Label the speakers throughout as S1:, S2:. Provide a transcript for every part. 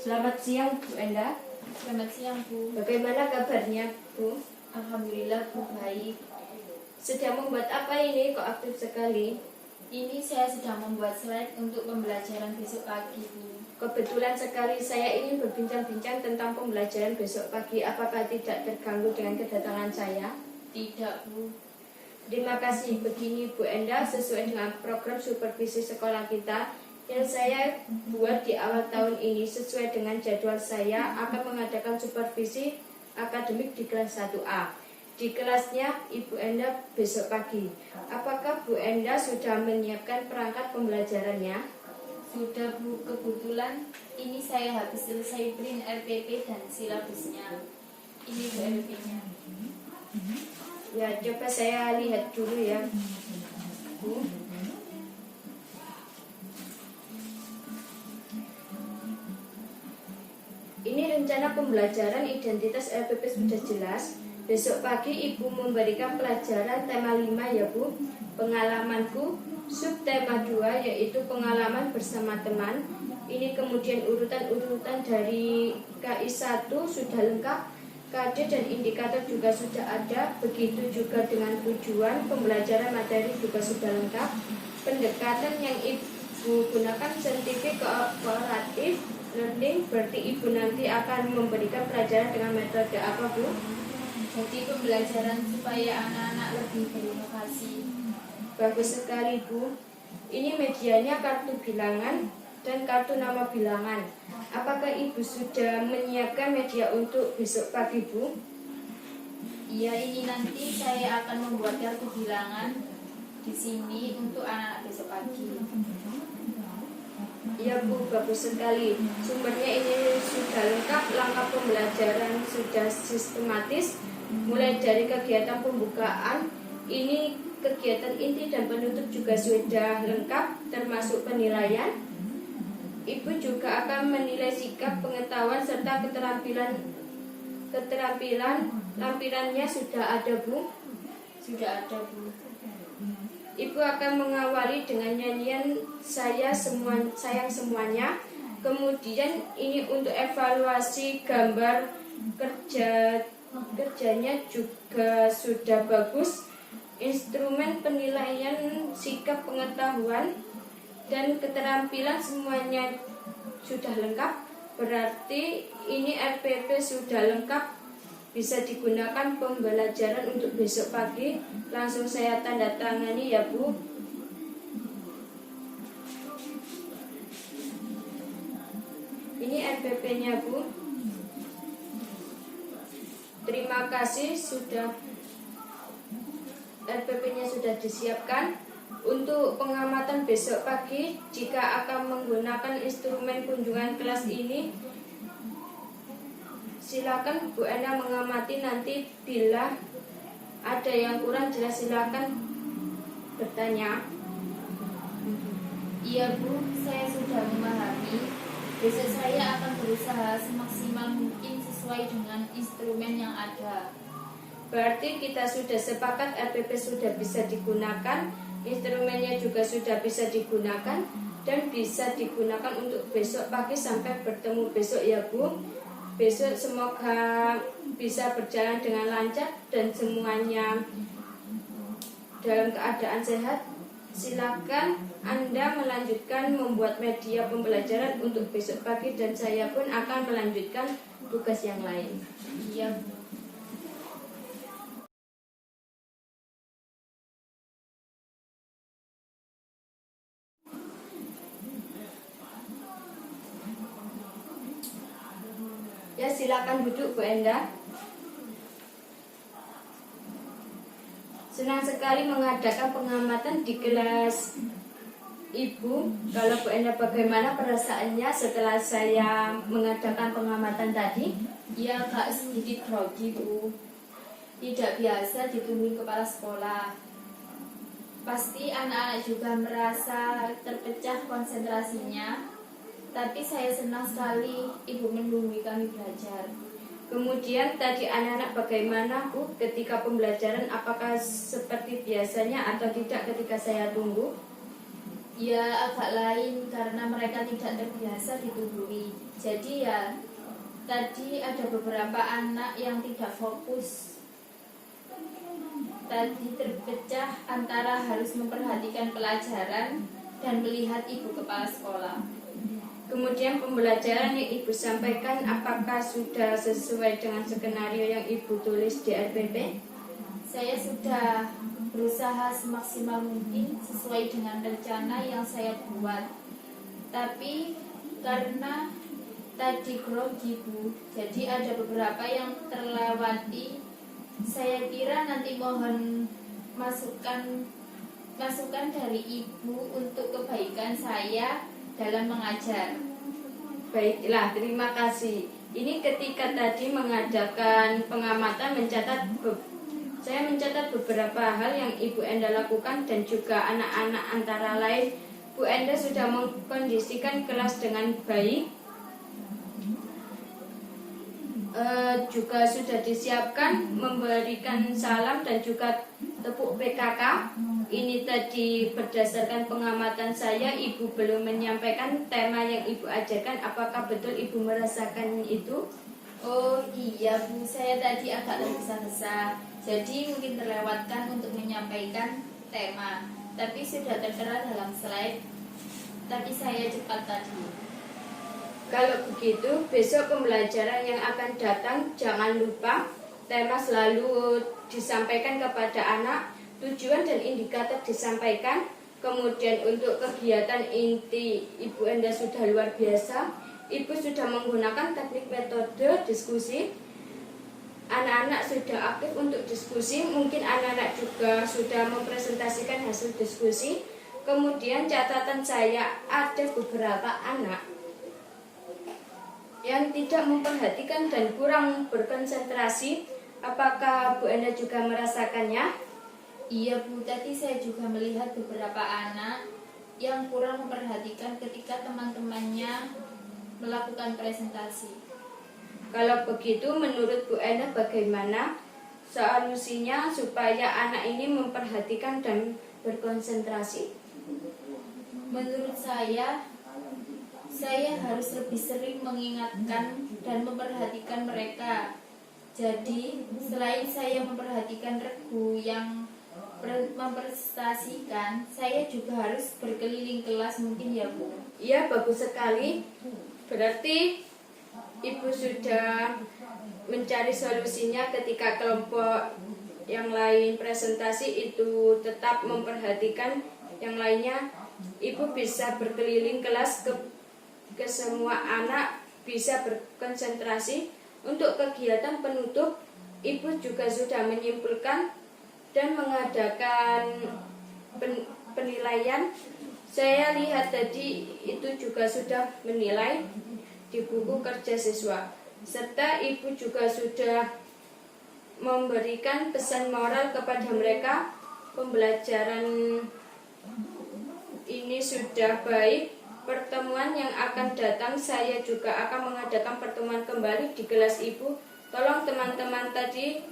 S1: Selamat siang Bu Enda.
S2: Selamat siang Bu.
S1: Bagaimana kabarnya Bu?
S2: Alhamdulillah Bu baik.
S1: Sedang membuat apa ini kok aktif sekali?
S2: Ini saya sedang membuat slide untuk pembelajaran besok pagi Bu.
S1: Kebetulan sekali saya ingin berbincang-bincang tentang pembelajaran besok pagi. Apakah tidak terganggu dengan kedatangan saya?
S2: Tidak Bu.
S1: Terima kasih. Begini Bu Enda, sesuai dengan program supervisi sekolah kita yang saya buat di awal tahun ini, sesuai dengan jadwal saya akan mengadakan supervisi akademik di kelas 1A. Di kelasnya Ibu Enda besok pagi. Apakah Bu Enda sudah menyiapkan perangkat pembelajarannya?
S2: Sudah Bu, kebetulan ini saya habis selesai print RPP dan silabusnya. Ini Bu RPP-nya.
S1: Ya, coba saya lihat dulu ya Bu. Ini rencana pembelajaran identitas LPP sudah jelas. Besok pagi Ibu memberikan pelajaran tema 5 ya Bu. Pengalamanku, subtema 2 yaitu pengalaman bersama teman. Ini kemudian urutan-urutan dari KI 1 sudah lengkap. KD dan indikator juga sudah ada. Begitu juga dengan tujuan pembelajaran materi juga sudah lengkap. Pendekatan yang Ibu gunakan saintifik kooperatif learning, berarti Ibu nanti akan memberikan pelajaran dengan metode apa Bu?
S2: Jadi pembelajaran supaya anak-anak lebih berinovasi.
S1: Bagus sekali Bu. Ini medianya kartu bilangan dan kartu nama bilangan. Apakah Ibu sudah menyiapkan media untuk besok pagi Bu?
S2: Iya, ini nanti saya akan membuat kartu bilangan di sini untuk anak-anak besok pagi.
S1: Iya Bu, bagus sekali. Sumbernya ini sudah lengkap, langkah pembelajaran sudah sistematis, mulai dari kegiatan pembukaan, ini kegiatan inti dan penutup juga sudah lengkap, termasuk penilaian. Ibu juga akan menilai sikap, pengetahuan, serta keterampilan lampirannya sudah ada Bu.
S2: Sudah ada Bu.
S1: Ibu akan mengawali dengan nyanyian sayang semuanya. Kemudian ini untuk evaluasi gambar kerjanya juga sudah bagus. Instrumen penilaian sikap, pengetahuan dan keterampilan semuanya sudah lengkap. Berarti ini RPP sudah lengkap, bisa digunakan pembelajaran untuk besok pagi. Langsung saya tanda tangani ya Bu. Ini RPP-nya Bu. Terima kasih sudah RPP-nya sudah disiapkan. Untuk pengamatan besok pagi, jika akan menggunakan instrumen kunjungan kelas ini, silakan Bu Enda mengamati. Nanti bila ada yang kurang jelas silakan bertanya.
S2: Iya Bu, saya sudah memahami. Besok saya akan berusaha semaksimal mungkin sesuai dengan instrumen yang ada.
S1: Berarti kita sudah sepakat RPP sudah bisa digunakan, instrumennya juga sudah bisa digunakan, dan bisa digunakan untuk besok pagi sampai bertemu besok ya Bu. Besok semoga bisa berjalan dengan lancar dan semuanya dalam keadaan sehat. Silakan Anda melanjutkan membuat media pembelajaran untuk besok pagi, dan saya pun akan melanjutkan tugas yang lain.
S2: Iya Bu.
S1: Ya, silakan duduk Bu Enda. Senang sekali mengadakan pengamatan di kelas Ibu. Kalau Bu Enda bagaimana perasaannya setelah saya mengadakan pengamatan tadi?
S2: Ya Kak, sedikit grogi Bu. Tidak biasa ditungguin kepala sekolah. Pasti anak-anak juga merasa terpecah konsentrasinya. Tapi saya senang sekali Ibu menunggu kami belajar.
S1: Kemudian tadi anak-anak bagaimana Bu ketika pembelajaran, apakah seperti biasanya atau tidak ketika saya tunggu?
S2: Ya agak lain karena mereka tidak terbiasa ditubuhi. Jadi ya tadi ada beberapa anak yang tidak fokus. Tadi terpecah antara harus memperhatikan pelajaran dan melihat ibu kepala sekolah.
S1: Kemudian pembelajaran yang Ibu sampaikan apakah sudah sesuai dengan skenario yang Ibu tulis di RPP?
S2: Saya sudah berusaha semaksimal mungkin sesuai dengan rencana yang saya buat. Tapi karena tadi grogi Bu, jadi ada beberapa yang terlewati. Saya kira nanti mohon masukan dari Ibu untuk kebaikan saya dalam mengajar.
S1: Baiklah, terima kasih. Ini ketika tadi mengadakan pengamatan saya mencatat beberapa hal yang Ibu Enda lakukan dan juga anak-anak antara lain. Bu Enda sudah mengkondisikan kelas dengan baik. Juga sudah disiapkan memberikan salam dan juga tepuk PKK. Ini tadi berdasarkan pengamatan saya, Ibu belum menyampaikan tema yang Ibu ajarkan. Apakah betul Ibu merasakan itu?
S2: Oh iya Bu, saya tadi agak tergesa-gesa, jadi mungkin terlewatkan untuk menyampaikan tema. Tapi sudah tertera dalam slide, tapi saya cepat tadi.
S1: Kalau begitu, besok pembelajaran yang akan datang jangan lupa tema selalu disampaikan kepada anak, tujuan dan indikator disampaikan. Kemudian untuk kegiatan inti Ibu Enda sudah luar biasa. Ibu sudah menggunakan teknik metode diskusi. Anak-anak sudah aktif untuk diskusi. Mungkin anak-anak juga sudah mempresentasikan hasil diskusi. Kemudian catatan saya, ada beberapa anak yang tidak memperhatikan dan kurang berkonsentrasi. Apakah Bu Enda juga merasakannya?
S2: Iya Bu, tadi saya juga melihat beberapa anak yang kurang memperhatikan ketika teman-temannya melakukan presentasi.
S1: Kalau begitu, menurut Bu Enda bagaimana solusinya supaya anak ini memperhatikan dan berkonsentrasi?
S2: Menurut saya harus lebih sering mengingatkan dan memperhatikan mereka. Jadi, selain saya memperhatikan regu yang memprestasikan, saya juga harus berkeliling kelas mungkin ya Bu.
S1: Iya, bagus sekali. Berarti Ibu sudah mencari solusinya ketika kelompok yang lain presentasi itu tetap memperhatikan yang lainnya. Ibu bisa berkeliling kelas ke semua anak, bisa berkonsentrasi. Untuk kegiatan penutup, Ibu juga sudah menyimpulkan dan mengadakan penilaian. Saya lihat tadi itu juga sudah menilai di buku kerja siswa. Serta Ibu juga sudah memberikan pesan moral kepada mereka. Pembelajaran ini sudah baik. Pertemuan yang akan datang saya juga akan mengadakan pertemuan kembali di kelas Ibu. Tolong teman-teman tadi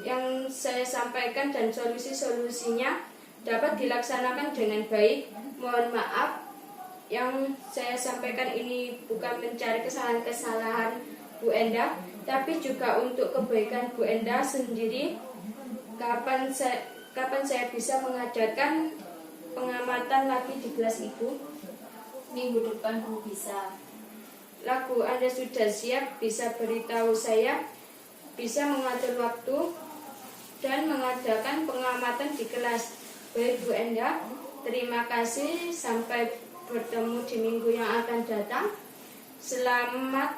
S1: yang saya sampaikan dan solusi-solusinya dapat dilaksanakan dengan baik. Mohon maaf yang saya sampaikan ini bukan mencari kesalahan-kesalahan Bu Enda, tapi juga untuk kebaikan Bu Enda sendiri. Kapan saya bisa mengadakan pengamatan lagi di kelas Ibu?
S2: Minggu depan Bu bisa.
S1: Laku Anda sudah siap, bisa beritahu saya, bisa mengatur waktu dan mengadakan pengamatan di kelas. Baik Bu Enda, terima kasih. Sampai bertemu di minggu yang akan datang. Selamat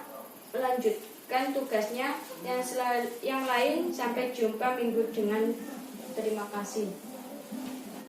S1: melanjutkan tugasnya. Yang lain sampai jumpa minggu dengan terima kasih.